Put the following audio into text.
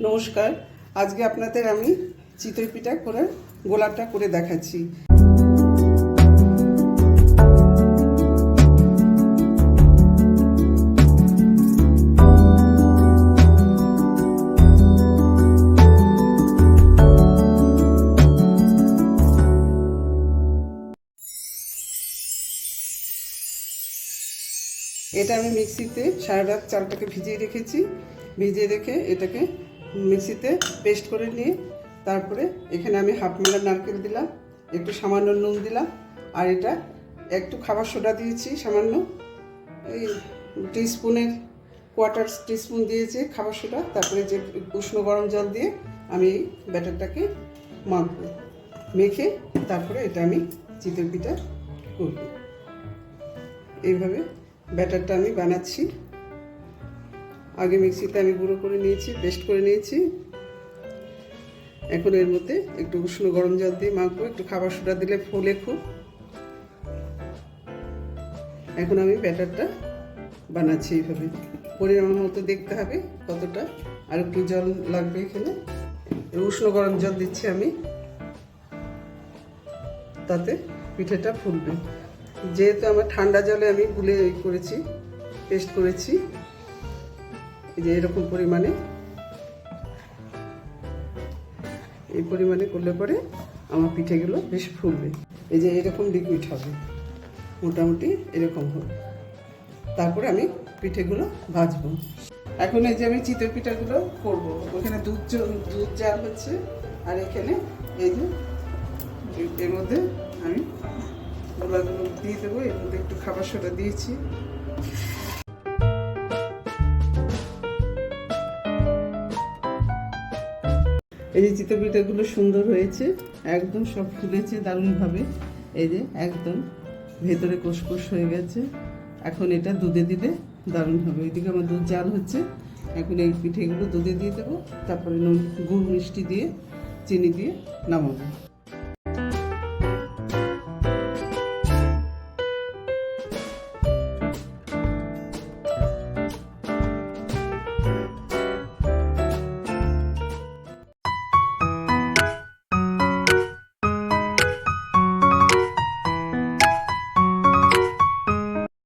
নমস্কার, আজকে আপনাদের আমি চিতই পিঠা করে গোলাটা করে দেখাচ্ছি। এটা আমি মিক্সিতে সারা রাত চালটাকে ভিজিয়ে রেখেছি। ভিজিয়ে রেখে এটাকে মিক্সিতে পেস্ট করে নিয়ে তারপরে এখানে আমি হাফ মেলা নারকেল দিলাম, একটু সামান্য নুন দিলাম, আর এটা একটু খাবার সোডা দিয়েছি সামান্য, এই টিস্পুনের কোয়ার্টার টিস্পুন দিয়েছি খাবার সোডা। তারপরে যে উষ্ণ গরম জল দিয়ে আমি এই ব্যাটারটাকে মাখবো, মেখে তারপরে এটা আমি চিতই পিঠা করব। এইভাবে ব্যাটারটা আমি বানাচ্ছি। আগে মিক্সিতে আমি গুঁড়ো করে নিয়েছি, পেস্ট করে নিয়েছি। এখন এর মধ্যে একটু উষ্ণ গরম জল দিয়ে মাখবো, একটু খাবার সোডা দিলে ফোলে খুব। এখন আমি ব্যাটারটা বানাচ্ছি এইভাবে, পরিমাণ মতো দেখতে হবে কতটা, আর একটু জল লাগবে। এখানে উষ্ণ গরম জল দিচ্ছি আমি, তাতে পিঠাটা ফুলবে। যেহেতু আমার ঠান্ডা জলে আমি গুলে করেছি, পেস্ট করেছি, এই যে এরকম পরিমাণে, এই পরিমাণে করলে পরে আমার পিঠেগুলো বেশ ফুলবে। এই যে এরকম লিকুইড হবে, মোটামুটি এরকম হবে। তারপরে আমি পিঠেগুলো ভাজবো। এখন এই যে আমি চিতই পিঠাগুলো করবো। ওখানে দুধ জাল হচ্ছে, আর এখানে এই যে এর মধ্যে আমি গোলাগুলো দিয়ে দেবো। এর মধ্যে একটু খাবার সোডা দিয়েছি। এই যে চিতই পিঠাগুলো সুন্দর হয়েছে, একদম সব ফুলেছে দারুণভাবে। এই যে একদম ভেতরে কোষকোষ হয়ে গেছে। এখন এটা দুধে দিলে দারুণ হবে। ওইদিকে আমার দুধ জাল হচ্ছে, এখন এই পিঠেগুলো দুধে দিয়ে দেবো। তারপরে গুড় মিষ্টি দিয়ে, চিনি দিয়ে নামাবো।